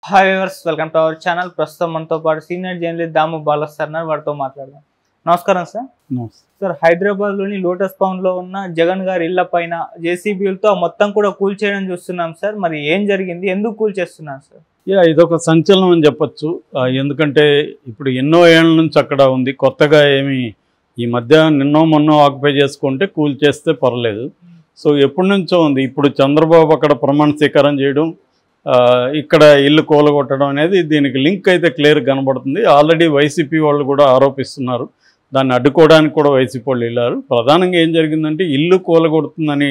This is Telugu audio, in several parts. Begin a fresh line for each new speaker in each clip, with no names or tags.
Hi viewers, welcome to our channel. ప్రస్తుతం మనతో పాటు సీనియర్ జర్నలిస్ట్ దాము బాలా సార్ వారితో మాట్లాడదాం. నమస్కారం సార్. సార్, హైదరాబాద్లోని లోటస్ పౌండ్లో ఉన్న జగన్ గారి ఇళ్ల పైన జేసీబీలతో మొత్తం కూడా కూల్చేయడం చూస్తున్నాం సార్. మరి ఏం జరిగింది, ఎందుకు కూల్చేస్తున్నారు సార్?
ఇదొక సంచలనం అని చెప్పచ్చు. ఎందుకంటే ఇప్పుడు ఎన్నో ఏళ్ళ నుంచి అక్కడ ఉంది, కొత్తగా ఏమి ఈ మధ్య నిన్నో మొన్నో ఆక్యుపై చేసుకుంటే కూల్చేస్తే పర్లేదు. సో ఎప్పటి నుంచో ఉంది. ఇప్పుడు చంద్రబాబు అక్కడ ప్రమాణ స్వీకారం చేయడం, ఇక్కడ ఇల్లు కూలగొట్టడం అనేది దీనికి లింక్ అయితే క్లియర్ కనబడుతుంది. ఆల్రెడీ వైసీపీ వాళ్ళు కూడా ఆరోపిస్తున్నారు, దాన్ని అడ్డుకోవడానికి కూడా వైసీపీ వాళ్ళు వెళ్ళారు. ప్రధానంగా ఏం జరిగిందంటే ఇల్లు కూలగొడుతుందని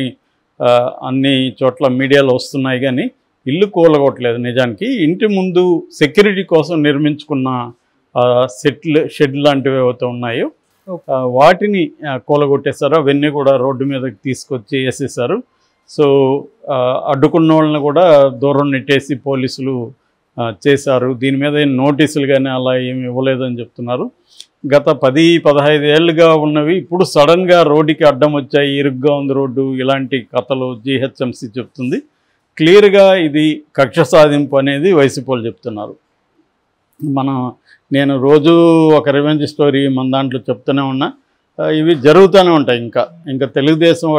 అన్ని చోట్ల మీడియాలో వస్తున్నాయి, కానీ ఇల్లు కూలగొట్టలేదు. నిజానికి ఇంటి ముందు సెక్యూరిటీ కోసం నిర్మించుకున్న షెడ్ లాంటివి ఏవైతే ఉన్నాయో వాటిని కూలగొట్టేశారు. అవన్నీ కూడా రోడ్డు మీదకి తీసుకొచ్చి వేసేసారు. సో అడ్డుకున్న వాళ్ళని కూడా దూరం నెట్టేసి పోలీసులు చేశారు. దీని మీద నోటీసులు కానీ అలా ఏమి ఇవ్వలేదని చెప్తున్నారు. గత 10-15 ఏళ్ళుగా ఉన్నవి ఇప్పుడు సడన్గా రోడ్డుకి అడ్డం వచ్చాయి, ఇరుగ్గా ఉంది రోడ్డు, ఇలాంటి కథలు జీహెచ్ఎంసీ చెప్తుంది. క్లియర్గా ఇది కక్ష సాధింపు అనేది వైసీపీ వాళ్ళు చెప్తున్నారు. నేను రోజు ఒక రివెంజ్ స్టోరీ మన దాంట్లో చెప్తూనే ఉన్నా. ఇవి జరుగుతూనే ఉంటాయి. ఇంకా తెలుగుదేశం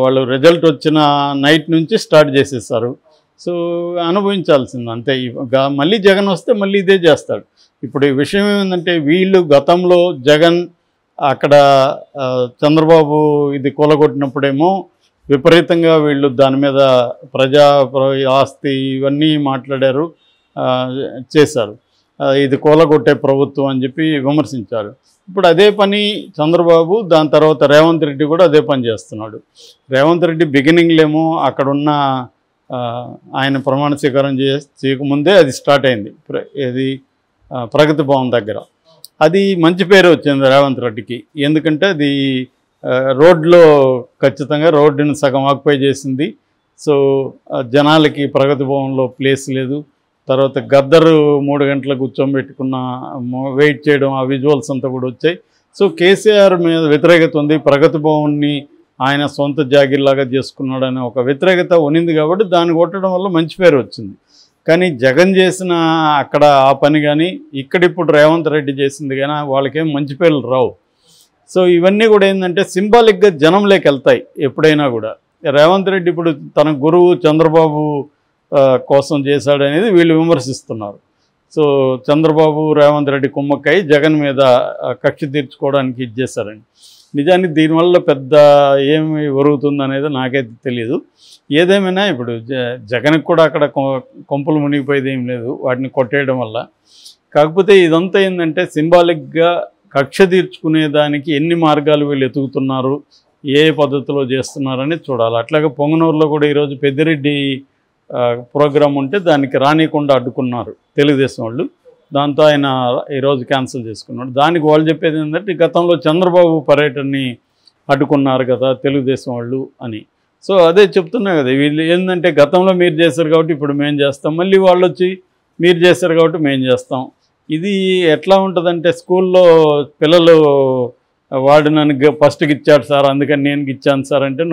వాళ్ళు రిజల్ట్ వచ్చిన నైట్ నుంచి స్టార్ట్ చేసేస్తారు. సో అనుభవించాల్సింది అంతే. మళ్ళీ జగన్ వస్తే మళ్ళీ ఇదే చేస్తాడు. ఇప్పుడు ఈ విషయం ఏమిటంటే వీళ్ళు గతంలో జగన్ అక్కడ చంద్రబాబు ఇది కూలగొట్టినప్పుడేమో విపరీతంగా వీళ్ళు దాని మీద ప్రజా ఆస్తి ఇవన్నీ మాట్లాడారు, చేశారు. ఇది కూలగొట్టే ప్రభుత్వం అని చెప్పి విమర్శించారు. ఇప్పుడు అదే పని చంద్రబాబు, దాని తర్వాత రేవంత్ రెడ్డి కూడా అదే పని చేస్తున్నాడు. రేవంత్ రెడ్డి బిగినింగ్లేమో అక్కడున్న ఆయన ప్రమాణ స్వీకారం చేయకముందే అది స్టార్ట్ అయింది. ఇది ప్రగతి భవన్ దగ్గర అది మంచి పేరు వచ్చింది రేవంత్ రెడ్డికి. ఎందుకంటే అది రోడ్లో ఖచ్చితంగా రోడ్డుని సగం ఆక్యుపై చేసింది. సో జనాలకి ప్రగతి భవన్లో ప్లేస్ లేదు. తర్వాత గద్దరు 3 గంటలకు కూర్చోబెట్టుకున్న వెయిట్ చేయడం, ఆ విజువల్స్ అంతా కూడా వచ్చాయి. సో కేసీఆర్ మీద వ్యతిరేకత ఉంది, ప్రగతి భవన్ని ఆయన సొంత జాగిర్లాగా చేసుకున్నాడని ఒక వ్యతిరేకత ఉనింది. కాబట్టి దాన్ని కొట్టడం వల్ల మంచి పేరు వచ్చింది. కానీ జగన్ చేసిన అక్కడ ఆ పని కానీ ఇప్పుడు రేవంత్ రెడ్డి చేసింది కానీ వాళ్ళకేం మంచి పేర్లు రావు. సో ఇవన్నీ కూడా ఏంటంటే సింబాలిక్గా జనంలోకి వెళ్తాయి ఎప్పుడైనా కూడా. రేవంత్ రెడ్డి ఇప్పుడు తన గురువు చంద్రబాబు కోసం చేశాడనేది వీళ్ళు విమర్శిస్తున్నారు. సో చంద్రబాబు రేవంత్ రెడ్డి కుమ్మక్కై జగన్ మీద కక్ష తీర్చుకోవడానికి ఇది చేశారండి. నిజానికి దీనివల్ల పెద్ద ఏమి ఒరుగుతుందనేది నాకైతే తెలియదు. ఏదేమైనా ఇప్పుడు జగన్కి కూడా అక్కడ కొంపలు మునిగిపోయేది ఏం లేదు వాటిని కొట్టేయడం వల్ల. కాకపోతే ఇదంతా ఏంటంటే సింబాలిక్గా కక్ష తీర్చుకునేదానికి ఎన్ని మార్గాలు వీళ్ళు ఎతుకుతున్నారు, ఏ పద్ధతిలో చేస్తున్నారని చూడాలి. అట్లాగే పొంగనూరులో కూడా ఈరోజు పెద్దిరెడ్డి ప్రోగ్రాం ఉంటే దానికి రానియకుండా అడ్డుకున్నారు తెలుగుదేశం వాళ్ళు. దాంతో ఆయన ఈరోజు క్యాన్సిల్ చేసుకున్నాడు. దానికి వాళ్ళు చెప్పేది ఏంటంటే గతంలో చంద్రబాబు పర్యటనని అడ్డుకున్నారు కదా తెలుగుదేశం వాళ్ళు అని. సో అదే చెప్తున్నా కదా, వీళ్ళు ఏంటంటే గతంలో మీరు చేశారు కాబట్టి ఇప్పుడు మేము చేస్తాం, మళ్ళీ వాళ్ళు వచ్చి మీరు చేశారు కాబట్టి మేము చేస్తాం. ఇది ఎట్లా ఉంటుందంటే స్కూల్లో పిల్లలు వాడు నన్ను ఫస్ట్కి ఇచ్చాడు సార్ అందుకని నేను ఇచ్చాను సార్ అంటే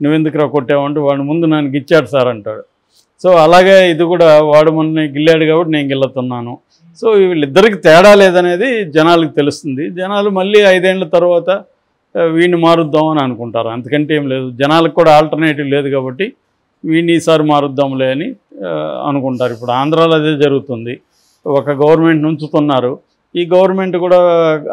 నువ్వెందుకు రా కొట్టావంటే వాడు ముందు నన్ను గిచ్చాడు సార్ అంటాడు. సో అలాగే ఇది కూడా వాడు మొన్న గిల్లాడు కాబట్టి నేను గిల్లుతున్నాను. సో వీళ్ళిద్దరికి తేడా లేదనేది జనాలకు తెలుస్తుంది. జనాలు మళ్ళీ 5 ఏళ్ళ తర్వాత వీడిని మారుద్దామని అనుకుంటారు, అంతకంటే ఏం లేదు. జనాలకు కూడా ఆల్టర్నేటివ్ లేదు కాబట్టి వీడిని ఈసారి మారుద్దాంలే అని అనుకుంటారు. ఇప్పుడు ఆంధ్రాలో అదే జరుగుతుంది. ఒక గవర్నమెంట్ ఉంచుతున్నారు, ఈ గవర్నమెంట్ కూడా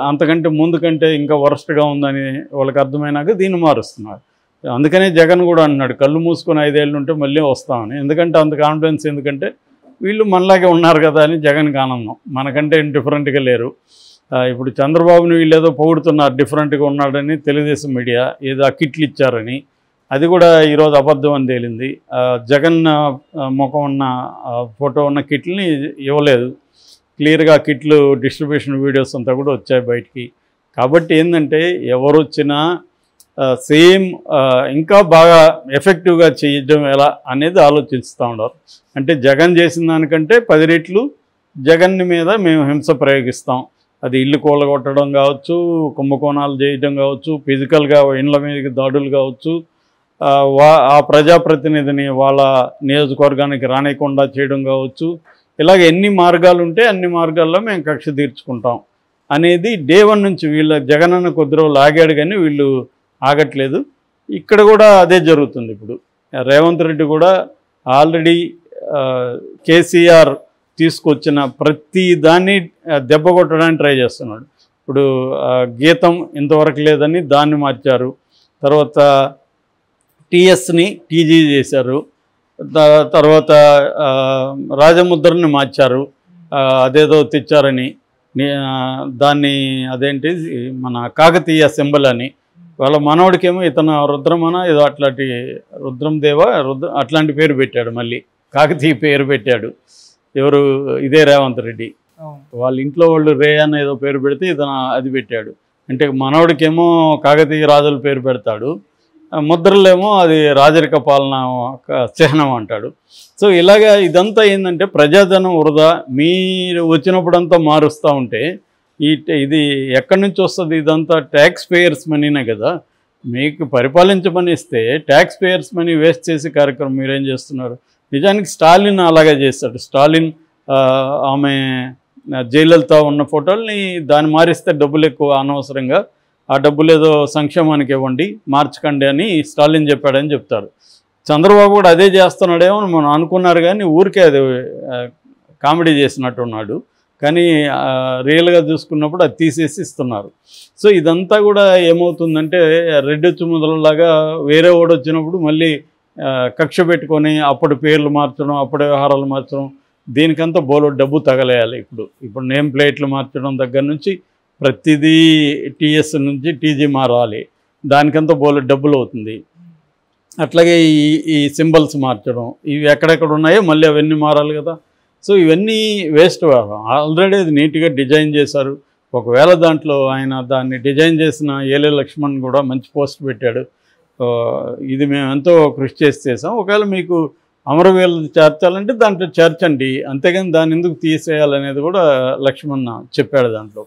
అంతకంటే ముందు కంటే ఇంకా వరస్ట్గా ఉందని వాళ్ళకి అర్థమైనాక దీన్ని మారుస్తున్నారు. అందుకనే జగన్ కూడా అన్నాడు కళ్ళు మూసుకొని 5 ఏళ్ళు ఉంటే మళ్ళీ వస్తామని. ఎందుకంటే అంత కాన్ఫిడెన్స్, ఎందుకంటే వీళ్ళు మనలాగే ఉన్నారు కదా అని జగన్కి ఆనందం, మనకంటే డిఫరెంట్గా లేరు. ఇప్పుడు చంద్రబాబుని వీళ్ళు ఏదో పొగుడుతున్నారు డిఫరెంట్గా ఉన్నాడని తెలుగుదేశం మీడియా, ఏదో కిట్లు ఇచ్చారని. అది కూడా ఈరోజు అబద్ధం అని తేలింది. జగన్ ముఖం ఉన్న ఫోటో ఉన్న కిట్లని ఇవ్వలేదు. క్లియర్గా కిట్లు డిస్ట్రిబ్యూషన్ వీడియోస్ అంతా కూడా వచ్చాయి బయటికి. కాబట్టి ఏంటంటే ఎవరు వచ్చినా సేమ్ ఇంకా బాగా ఎఫెక్టివ్గా చేయడం ఎలా అనేది ఆలోచిస్తూ ఉన్నారు. అంటే జగన్ చేసిన దానికంటే 10 రెట్లు జగన్ మీద మేము హింస ప్రయోగిస్తాం. అది ఇల్లు కూలగొట్టడం కావచ్చు, కుంభకోణాలు చేయడం కావచ్చు, ఫిజికల్గా ఇండ్ల మీదకి దాడులు కావచ్చు, ఆ ప్రజాప్రతినిధిని వాళ్ళ నియోజకవర్గానికి రానియకుండా చేయడం కావచ్చు. ఇలాగ ఎన్ని మార్గాలు ఉంటే అన్ని మార్గాల్లో మేము కక్ష తీర్చుకుంటాం అనేది డే 1 నుంచి వీళ్ళ జగనన్న కొద్ది రోజులు ఆగాడు, కానీ వీళ్ళు ఆగట్లేదు. ఇక్కడ కూడా అదే జరుగుతుంది. ఇప్పుడు రేవంత్ రెడ్డి కూడా ఆల్రెడీ కేసీఆర్ తీసుకొచ్చిన ప్రతి దాన్ని దెబ్బ కొట్టడానికి ట్రై చేస్తున్నాడు. ఇప్పుడు గీతం ఇంతవరకు లేదని దాన్ని మార్చారు, తర్వాత టీఎస్ని టీజీ చేశారు, తర్వాత రాజముద్రని మార్చారు, అదేదో తెచ్చారని దాన్ని అదేంటి మన కాకతీయ సింబల్ అని. వాళ్ళ మనవడికేమో ఇతను రుద్రమన ఏదో అట్లాంటి రుద్రందేవ అట్లాంటి పేరు పెట్టాడు, మళ్ళీ కాకతీయ పేరు పెట్టాడు. ఎవరు? ఇదే రేవంత్ రెడ్డి. వాళ్ళ ఇంట్లో వాళ్ళు రే అని ఏదో పేరు పెడితే ఇతను అది పెట్టాడు. అంటే మనవడికేమో కాకతీయ రాజుల పేరు పెడతాడు, ముద్రలేమో అది రాజరిక పాలన చిహ్నం అంటాడు. సో ఇలాగా ఇదంతా ఏంటంటే ప్రజాధనం వృధా. మీరు వచ్చినప్పుడంతా మారుస్తూ ఉంటే ఇది ఎక్కడి నుంచి వస్తుంది? ఇదంతా ట్యాక్స్ పేయర్స్ మనీనే కదా. మీకు పరిపాలించమని ఇస్తే ట్యాక్స్ పేయర్స్ మనీ వేస్ట్ చేసే కార్యక్రమం మీరేం చేస్తున్నారు? నిజానికి స్టాలిన్ అలాగే చేస్తాడు. స్టాలిన్ ఆమె జయలలిత ఉన్న ఫోటోల్ని దాన్ని మారిస్తే డబ్బులు ఎక్కువ అనవసరంగా, ఆ డబ్బులు ఏదో సంక్షేమానికి ఇవ్వండి, మార్చకండి అని స్టాలిన్ చెప్పాడని చెప్తారు. చంద్రబాబు కూడా అదే చేస్తున్నాడేమో మనం అనుకున్నారు, కానీ ఊరికే అది కామెడీ చేసినట్టున్నాడు. కానీ రియల్గా చూసుకున్నప్పుడు అది తీసేసి ఇస్తున్నారు. సో ఇదంతా కూడా ఏమవుతుందంటే రెడ్డొచ్చు మొదలలాగా వేరే వాడు వచ్చినప్పుడు మళ్ళీ కక్ష పెట్టుకొని అప్పుడు పేర్లు మార్చడం, అప్పుడు వ్యవహారాలు మార్చడం, దీనికంతా బోలో డబ్బు తగలేయాలి. ఇప్పుడు నేమ్ ప్లేట్లు మార్చడం దగ్గర నుంచి ప్రతిదీ టీఎస్ నుంచి టీజీ మారాలి, దానికంతా బోలో డబ్బులు అవుతుంది. అట్లాగే ఈ సింబల్స్ మార్చడం, ఇవి ఎక్కడెక్కడ ఉన్నాయో మళ్ళీ అవన్నీ మారాలి కదా. సో ఇవన్నీ వేస్ట్ వ్యవహారం. ఆల్రెడీ అది నీట్గా డిజైన్ చేశారు. ఒకవేళ దాంట్లో ఆయన దాన్ని డిజైన్ చేసిన ఏలే లక్ష్మణ్ కూడా మంచి పోస్ట్ పెట్టాడు, ఇది మేము ఎంతో కృషి చేసాం, ఒకవేళ మీకు అమరవీరులు చేర్చాలంటే దాంట్లో చేర్చండి, అంతేగాని దాన్ని ఎందుకు తీసేయాలనేది కూడా లక్ష్మణ్ చెప్పాడు దాంట్లో.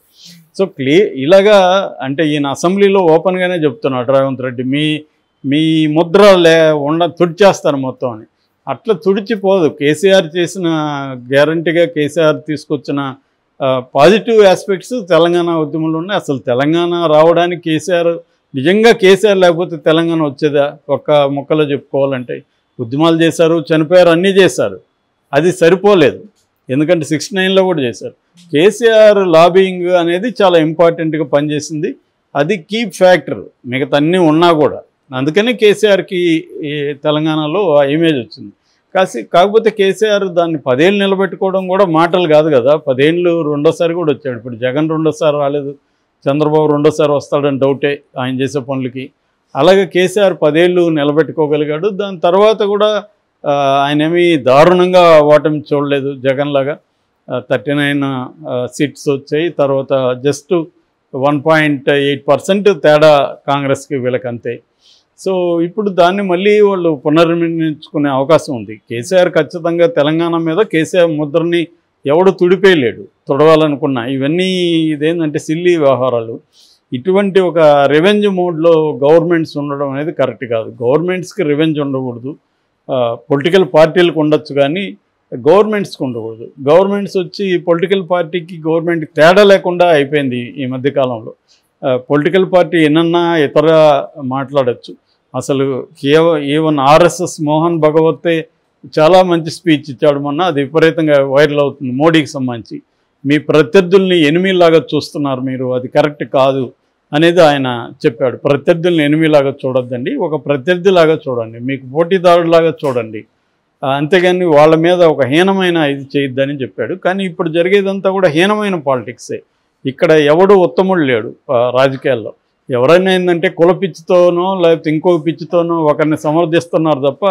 సో ఇలాగా అంటే ఈయన అసెంబ్లీలో ఓపెన్గానే చెప్తున్నాడు రేవంత్ రెడ్డి, మీ ముద్ర తుడిచేస్తారు మొత్తం అని. అట్లా తుడిచిపోదు. కేసీఆర్ చేసిన గ్యారంటీగా కేసీఆర్ తీసుకొచ్చిన పాజిటివ్ ఆస్పెక్ట్స్ తెలంగాణ ఉద్యమంలో ఉన్నాయి. అసలు తెలంగాణ రావడానికి నిజంగా కేసీఆర్ లేకపోతే తెలంగాణ వచ్చేదా? ఒక్క ముక్కలో చెప్పుకోవాలంటే ఉద్యమాలు చేశారు, చనిపోయారు, అన్నీ చేశారు, అది సరిపోలేదు. ఎందుకంటే 69లో కూడా చేశారు. కేసీఆర్ లాబింగ్ అనేది చాలా ఇంపార్టెంట్గా పనిచేసింది, అది కీ ఫ్యాక్టర్. మిగతా అన్నీ ఉన్నా కూడా అందుకని కేసీఆర్కి తెలంగాణలో ఆ ఇమేజ్ వచ్చింది. కాకపోతే కేసీఆర్ దాన్ని 10 ఏళ్ళు నిలబెట్టుకోవడం కూడా మాటలు కాదు కదా. 10 ఏళ్ళు రెండోసారి కూడా వచ్చాడు. ఇప్పుడు జగన్ రెండోసారి రాలేదు, చంద్రబాబు రెండోసారి వస్తాడని డౌటే ఆయన చేసే పనులకి. అలాగే కేసీఆర్ 10 ఏళ్ళు నిలబెట్టుకోగలిగాడు. దాని తర్వాత కూడా ఆయన ఏమీ దారుణంగా ఓటమి చూడలేదు జగన్లాగా. 39 సీట్స్ వచ్చాయి, తర్వాత జస్ట్ 1.8% తేడా కాంగ్రెస్కి వీళ్ళకంతే. సో ఇప్పుడు దాన్ని మళ్ళీ వాళ్ళు పునర్నిర్మించుకునే అవకాశం ఉంది. కేసీఆర్ ఖచ్చితంగా తెలంగాణ మీద కేసీఆర్ ముద్రని ఎవడు తుడిపేయలేడు, తుడవాలనుకున్నా. ఇవన్నీ ఇదేంటంటే సిల్లీ వ్యవహారాలు. ఇటువంటి ఒక రివెంజ్ మోడ్లో గవర్నమెంట్స్ ఉండడం అనేది కరెక్ట్ కాదు. గవర్నమెంట్స్కి రివెంజ్ ఉండకూడదు. పొలిటికల్ పార్టీలకు ఉండొచ్చు కానీ గవర్నమెంట్స్కి ఉండకూడదు. గవర్నమెంట్స్ వచ్చి పొలిటికల్ పార్టీకి గవర్నమెంట్కి తేడా లేకుండా అయిపోయింది ఈ మధ్యకాలంలో. పొలిటికల్ పార్టీ ఎన్నన్నా ఇతర మాట్లాడచ్చు. అసలు ఈవెన్ ఆర్ఎస్ఎస్ మోహన్ భగవతే చాలా మంచి స్పీచ్ ఇచ్చాడు మొన్న, అది విపరీతంగా వైరల్ అవుతుంది మోడీకి సంబంధించి. మీ ప్రత్యర్థుల్ని ఎనిమిలాగా చూస్తున్నారు మీరు, అది కరెక్ట్ కాదు అనేది ఆయన చెప్పాడు. ప్రత్యర్థుల్ని ఎనిమిలాగా చూడొద్దండి, ఒక ప్రత్యర్థిలాగా చూడండి, మీకు పోటీదారులాగా చూడండి, అంతేగాని వాళ్ళ మీద ఒక హీనమైన ఇది చేయొద్దని చెప్పాడు. కానీ ఇప్పుడు జరిగేదంతా కూడా హీనమైన పాలిటిక్సే. ఇక్కడ ఎవడు ఉత్తముడు లేడు రాజకీయాల్లో. ఎవరైనా ఏంటంటే కుల పిచ్చితోనో లేకపోతే ఇంకో పిచ్చితోనో ఒకరిని సమర్థిస్తున్నారు తప్ప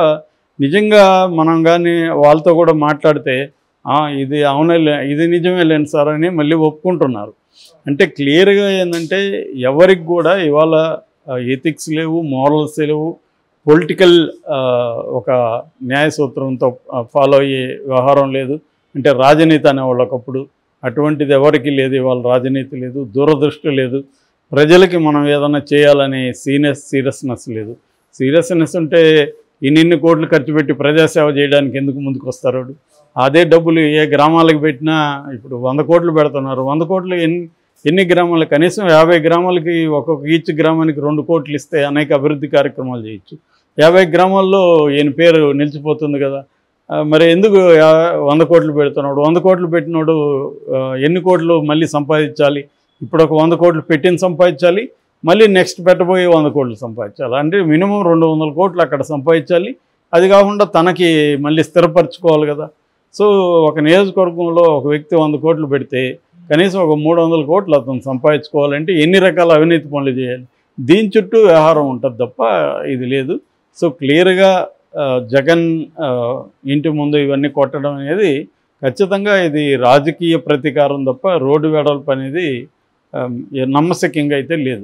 నిజంగా మనం కానీ వాళ్ళతో కూడా మాట్లాడితే ఇది అవునే ఇది నిజమే లేని సార్ అని మళ్ళీ ఒప్పుకుంటున్నారు. అంటే క్లియర్గా ఏంటంటే ఎవరికి కూడా ఇవాళ ఎథిక్స్ లేవు, మోరల్స్ లేవు, పొలిటికల్ ఒక న్యాయ సూత్రంతో ఫాలో అయ్యే వ్యవహారం లేదు. అంటే రాజనీతి అనేవాళ్ళు ఒకప్పుడు, అటువంటిది ఎవరికి లేదు. ఇవాళ రాజనీతి లేదు, దూరదృష్టి లేదు, ప్రజలకి మనం ఏదైనా చేయాలనే సీరియస్నెస్ లేదు. సీరియస్నెస్ ఉంటే ఇన్ని కోట్లు ఖర్చు పెట్టి ప్రజాసేవ చేయడానికి ఎందుకు ముందుకు వస్తారు? అదే డబ్బులు ఏ గ్రామాలకు పెట్టినా ఇప్పుడు 100 కోట్లు పెడుతున్నారు. 100 కోట్లు ఎన్ని గ్రామాలు? కనీసం 50 గ్రామాలకి ఈచ్ గ్రామానికి 2 కోట్లు ఇస్తే అనేక అభివృద్ధి కార్యక్రమాలు చేయొచ్చు. 50 గ్రామాల్లో ఈయన పేరు నిలిచిపోతుంది కదా. మరి ఎందుకు 100 కోట్లు పెడుతున్నాడు? 100 కోట్లు పెట్టినోడు ఎన్ని కోట్లు మళ్ళీ సంపాదించాలి? ఇప్పుడు ఒక 100 కోట్లు పెట్టిన సంపాదించాలి, మళ్ళీ నెక్స్ట్ పెట్టబోయే 100 కోట్లు సంపాదించాలి. అంటే మినిమం 200 కోట్లు అక్కడ సంపాదించాలి. అది కాకుండా తనకి మళ్ళీ స్థిరపరచుకోవాలి కదా. సో ఒక నియోజకవర్గంలో ఒక వ్యక్తి 100 కోట్లు పెడితే కనీసం ఒక 300 కోట్లు అతను సంపాదించుకోవాలంటే ఎన్ని రకాల అవినీతి పనులు చేయాలి? దీని చుట్టూ వ్యవహారం ఉంటుంది తప్ప ఇది లేదు. సో క్లియర్గా జగన్ ఇంటి ముందు ఇవన్నీ కొట్టడం అనేది ఖచ్చితంగా ఇది రాజకీయ ప్రతీకారం తప్ప రోడ్డు వెడల్పు అనేది నమ్మశక్యంగా అయితే లేదు.